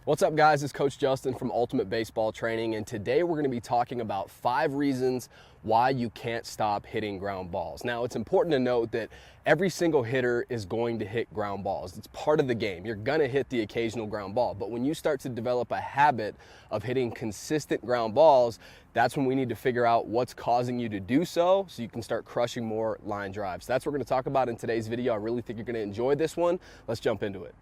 What's up, guys? It's Coach Justin from Ultimate Baseball Training, and today we're going to be talking about 5 reasons why you can't stop hitting ground balls. Now, it's important to note that every single hitter is going to hit ground balls. It's part of the game. You're going to hit the occasional ground ball, but when you start to develop a habit of hitting consistent ground balls, that's when we need to figure out what's causing you to do so you can start crushing more line drives. That's what we're going to talk about in today's video. I really think you're going to enjoy this one. Let's jump into it.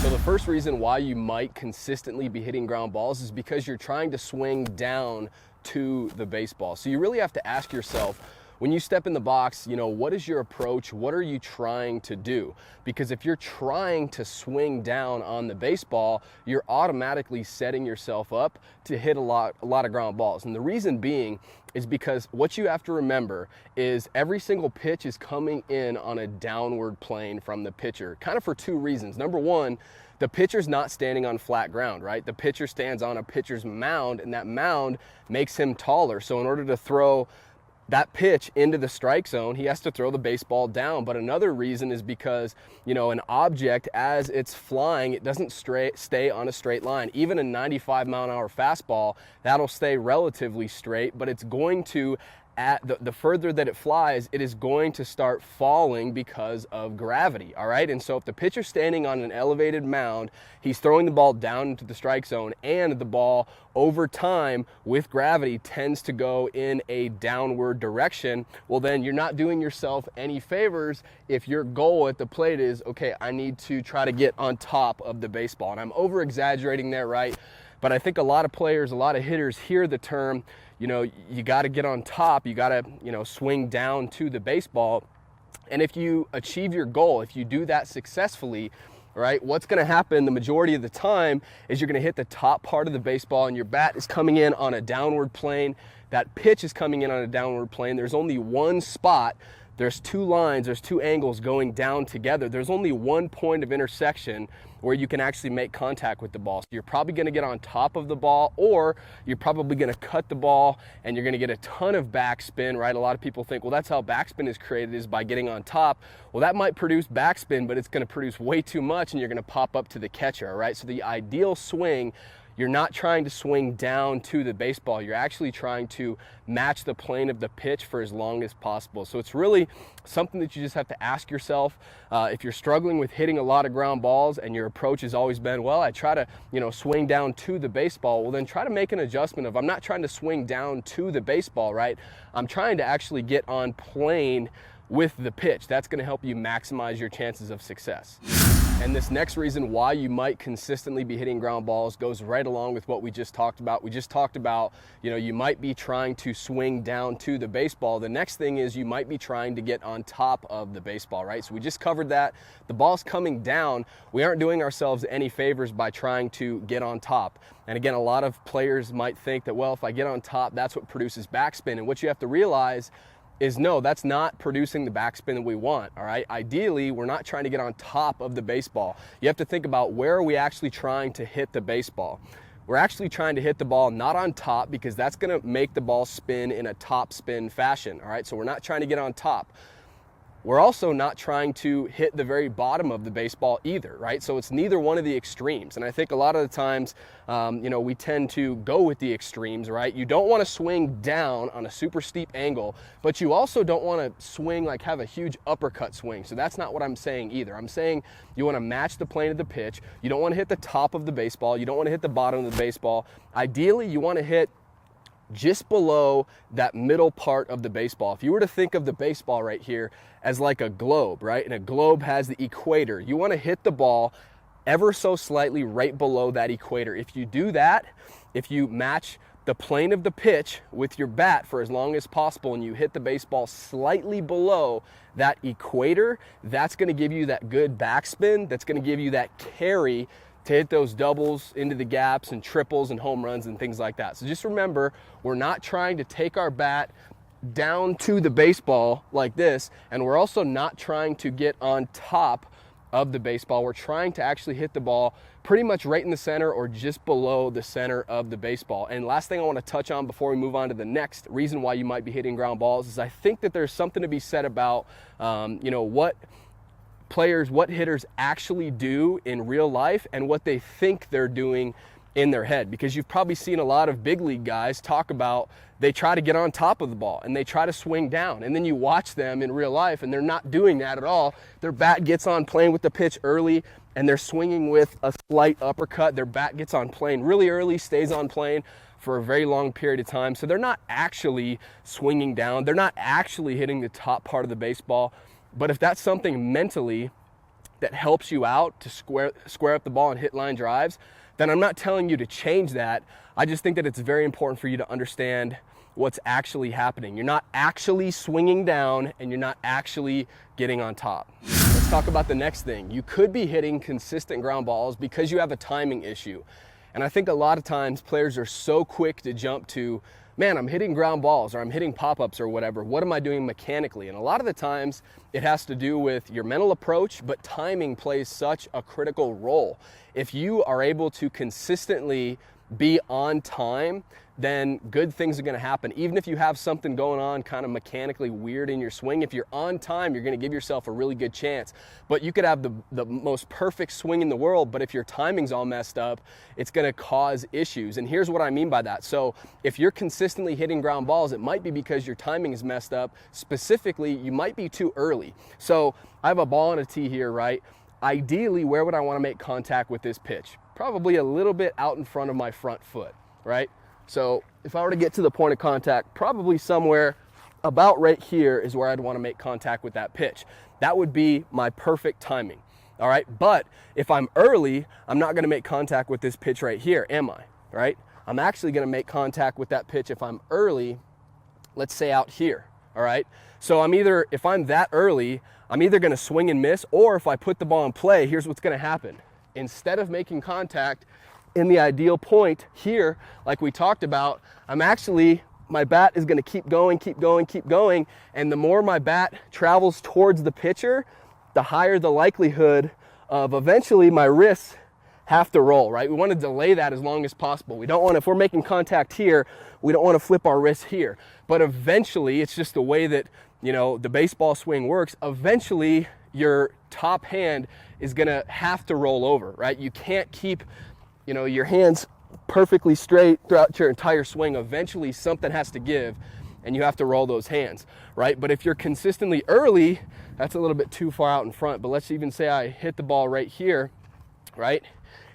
So the first reason why you might consistently be hitting ground balls is because you're trying to swing down to the baseball. So you really have to ask yourself, when you step in the box, what is your approach? What are you trying to do? Because if you're trying to swing down on the baseball, you're automatically setting yourself up to hit a lot of ground balls. And the reason being is because what you have to remember is every single pitch is coming in on a downward plane from the pitcher, kind of for 2 reasons. Number one, the pitcher's not standing on flat ground, right? The pitcher stands on a pitcher's mound, and that mound makes him taller. So in order to throw that pitch into the strike zone, he has to throw the baseball down. But another reason is because, an object, as it's flying, it doesn't stay on a straight line. Even a 95-mile-an-hour fastball, that'll stay relatively straight, but it's going to, the further that it flies, it is going to start falling because of gravity, all right? And so if the pitcher's standing on an elevated mound, he's throwing the ball down into the strike zone, and the ball over time with gravity tends to go in a downward direction, well, then you're not doing yourself any favors if your goal at the plate is, okay, I need to try to get on top of the baseball. And I'm over exaggerating there, right? But I think a lot of players, a lot of hitters hear the term, you got to get on top, you got to, swing down to the baseball. And if you achieve your goal, if you do that successfully, right, what's going to happen the majority of the time is you're going to hit the top part of the baseball, and your bat is coming in on a downward plane. That pitch is coming in on a downward plane. There's only one spot. There's 2 lines, there's 2 angles going down together. There's only one point of intersection where you can actually make contact with the ball. So you're probably gonna get on top of the ball, or you're probably gonna cut the ball and you're gonna get a ton of backspin, right? A lot of people think, well, that's how backspin is created, is by getting on top. Well, that might produce backspin, but it's gonna produce way too much and you're gonna pop up to the catcher, all right? So the ideal swing, you're not trying to swing down to the baseball. You're actually trying to match the plane of the pitch for as long as possible. So it's really something that you just have to ask yourself. If you're struggling with hitting a lot of ground balls and your approach has always been, well, I try to, swing down to the baseball, well, then try to make an adjustment of, I'm not trying to swing down to the baseball, right? I'm trying to actually get on plane with the pitch. That's going to help you maximize your chances of success. And this next reason why you might consistently be hitting ground balls goes right along with what we just talked about. We just talked about, you might be trying to swing down to the baseball. The next thing is you might be trying to get on top of the baseball, right? So we just covered that. The ball's coming down. We aren't doing ourselves any favors by trying to get on top. And again, a lot of players might think that, well, if I get on top, that's what produces backspin. And what you have to realize is, no, that's not producing the backspin that we want, all right? Ideally, we're not trying to get on top of the baseball. You have to think about, where are we actually trying to hit the baseball? We're actually trying to hit the ball not on top, because that's going to make the ball spin in a top spin fashion, all right? So we're not trying to get on top. We're also not trying to hit the very bottom of the baseball either, right? So it's neither one of the extremes. And I think a lot of the times, we tend to go with the extremes, right? You don't want to swing down on a super steep angle, but you also don't want to swing, like have a huge uppercut swing. So that's not what I'm saying either. I'm saying you want to match the plane of the pitch. You don't want to hit the top of the baseball. You don't want to hit the bottom of the baseball. Ideally, you want to hit just below that middle part of the baseball. If you were to think of the baseball right here as like a globe, right? And a globe has the equator. You want to hit the ball ever so slightly right below that equator. If you do that, if you match the plane of the pitch with your bat for as long as possible, and you hit the baseball slightly below that equator, that's going to give you that good backspin. That's going to give you that carry to hit those doubles into the gaps and triples and home runs and things like that. So just remember, we're not trying to take our bat down to the baseball like this, and we're also not trying to get on top of the baseball. We're trying to actually hit the ball pretty much right in the center or just below the center of the baseball. And last thing I want to touch on before we move on to the next reason why you might be hitting ground balls is, I think that there's something to be said about, what what hitters actually do in real life and what they think they're doing in their head. Because you've probably seen a lot of big league guys talk about they try to get on top of the ball and they try to swing down, and then you watch them in real life and they're not doing that at all. Their bat gets on plane with the pitch early and they're swinging with a slight uppercut. Their bat gets on plane really early, stays on plane for a very long period of time. So they're not actually swinging down. They're not actually hitting the top part of the baseball. But if that's something mentally that helps you out to square up the ball and hit line drives, then I'm not telling you to change that. I just think that it's very important for you to understand what's actually happening. You're not actually swinging down and you're not actually getting on top. Let's talk about the next thing. You could be hitting consistent ground balls because you have a timing issue. And I think a lot of times players are so quick to jump to, man, I'm hitting ground balls or I'm hitting pop-ups or whatever. What am I doing mechanically? And a lot of the times it has to do with your mental approach, but timing plays such a critical role. If you are able to consistently be on time, then good things are going to happen. Even if you have something going on kind of mechanically weird in your swing, if you're on time, you're going to give yourself a really good chance. But you could have the most perfect swing in the world, but if your timing's all messed up, it's going to cause issues. And here's what I mean by that. So if you're consistently hitting ground balls, it might be because your timing is messed up. Specifically, you might be too early. So I have a ball on a tee here, right? Ideally, where would I want to make contact with this pitch? Probably a little bit out in front of my front foot, right? So if I were to get to the point of contact, probably somewhere about right here is where I'd want to make contact with that pitch. That would be my perfect timing, all right? But if I'm early, I'm not going to make contact with this pitch right here, am I, right? I'm actually going to make contact with that pitch if I'm early, let's say out here, all right? So if I'm that early, I'm either going to swing and miss, or if I put the ball in play, here's what's going to happen. Instead of making contact in the ideal point here, like we talked about, my bat is going to keep going, and the more my bat travels towards the pitcher, the higher the likelihood of eventually my wrists have to roll, right? We want to delay that as long as possible. We don't want, if we're making contact here, we don't want to flip our wrists here. But eventually, it's just the way that, the baseball swing works. Eventually, your top hand is going to have to roll over, right? You can't keep your hands perfectly straight throughout your entire swing. Eventually something has to give and you have to roll those hands, right? But if you're consistently early, that's a little bit too far out in front. But let's even say I hit the ball right here, right?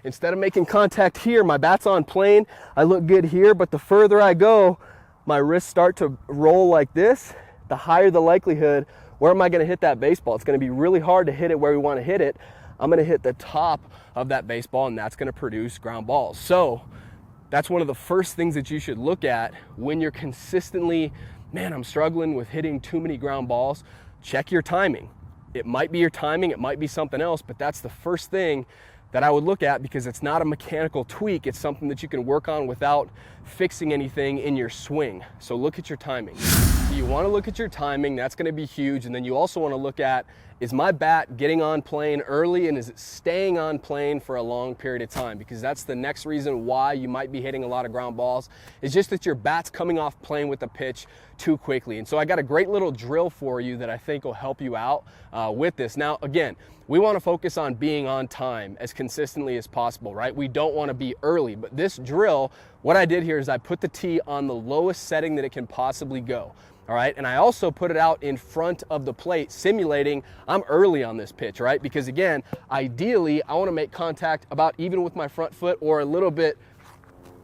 Instead of making contact here, my bat's on plane, I look good here, but the further I go, my wrists start to roll like this, the higher the likelihood, where am I going to hit that baseball? It's going to be really hard to hit it where we want to hit it. I'm going to hit the top of that baseball, and that's going to produce ground balls. So that's one of the first things that you should look at when you're consistently, man, I'm struggling with hitting too many ground balls. Check your timing. It might be your timing, it might be something else, but that's the first thing that I would look at, because it's not a mechanical tweak. It's something that you can work on without fixing anything in your swing. So look at your timing. So you want to look at your timing. That's going to be huge. And then you also want to look at, is my bat getting on plane early, and is it staying on plane for a long period of time? Because that's the next reason why you might be hitting a lot of ground balls, is just that your bat's coming off plane with the pitch too quickly. And so I got a great little drill for you that I think will help you out with this. Now, again, we want to focus on being on time as consistently as possible, right? We don't want to be early, but this drill, what I did here is I put the tee on the lowest setting that it can possibly go. All right, and I also put it out in front of the plate, simulating I'm early on this pitch, right? Because again, ideally, I want to make contact about even with my front foot or a little bit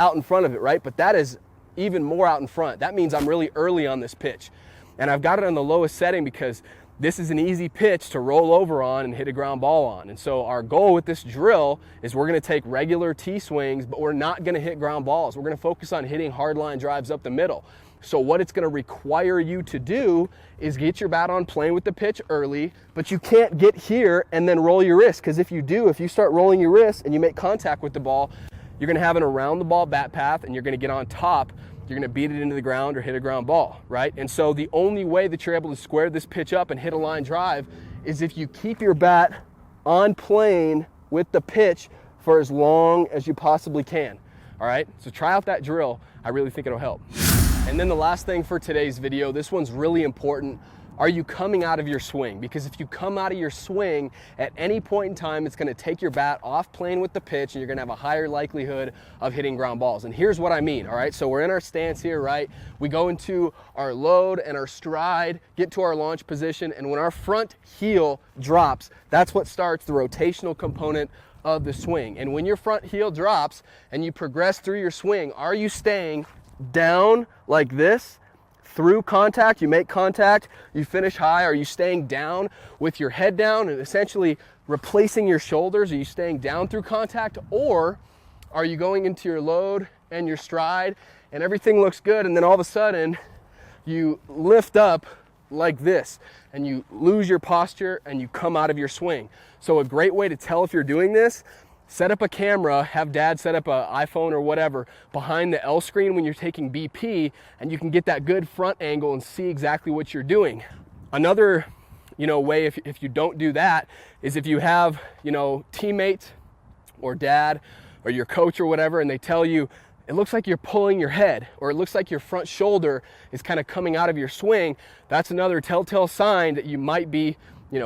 out in front of it, right? But that is even more out in front. That means I'm really early on this pitch. And I've got it on the lowest setting because this is an easy pitch to roll over on and hit a ground ball on. And so our goal with this drill is we're going to take regular tee swings, but we're not going to hit ground balls. We're going to focus on hitting hard line drives up the middle. So what it's going to require you to do is get your bat on plane with the pitch early, but you can't get here and then roll your wrist, because if you start rolling your wrist and you make contact with the ball, you're going to have an around the ball bat path and you're going to get on top. You're going to beat it into the ground or hit a ground ball, right? And so the only way that you're able to square this pitch up and hit a line drive is if you keep your bat on plane with the pitch for as long as you possibly can, all right? So try out that drill. I really think it'll help. And then the last thing for today's video, this one's really important. are you coming out of your swing? Because if you come out of your swing at any point in time, it's gonna take your bat off plane with the pitch, and you're gonna have a higher likelihood of hitting ground balls. And here's what I mean, all right? So we're in our stance here, right? We go into our load and our stride, get to our launch position, and when our front heel drops, that's what starts the rotational component of the swing. And when your front heel drops and you progress through your swing, are you staying down like this through contact? You make contact, you finish high. Are you staying down with your head down and essentially replacing your shoulders? Are you staying down through contact, or are you going into your load and your stride and everything looks good, and then all of a sudden you lift up like this and you lose your posture and you come out of your swing? So a great way to tell if you're doing this, set up a camera, have dad set up an iPhone or whatever behind the L screen when you're taking BP, and you can get that good front angle and see exactly what you're doing. Another, way if you don't do that is if you have, teammates or dad or your coach or whatever, and they tell you, it looks like you're pulling your head, or it looks like your front shoulder is kind of coming out of your swing. That's another telltale sign that you might be,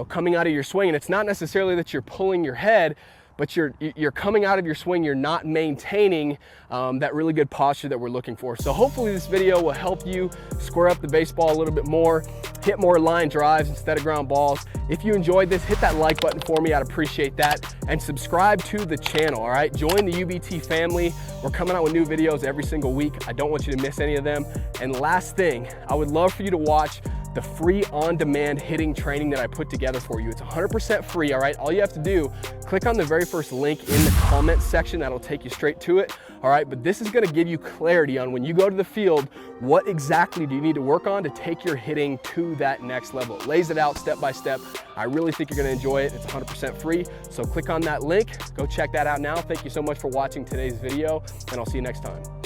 coming out of your swing. And it's not necessarily that you're pulling your head, but you're coming out of your swing. You're not maintaining that really good posture that we're looking for. So hopefully this video will help you square up the baseball a little bit more, hit more line drives instead of ground balls. If you enjoyed this, hit that like button for me. I'd appreciate that. And subscribe to the channel, all right? Join the UBT family. We're coming out with new videos every single week. I don't want you to miss any of them. And last thing, I would love for you to watch the free on-demand hitting training that I put together for you. It's 100% free, all right? All you have to do, click on the very first link in the comment section. That'll take you straight to it, all right? But this is gonna give you clarity on when you go to the field, what exactly do you need to work on to take your hitting to that next level. It lays it out step by step. I really think you're gonna enjoy it. It's 100% free. So click on that link, go check that out now. Thank you so much for watching today's video, and I'll see you next time.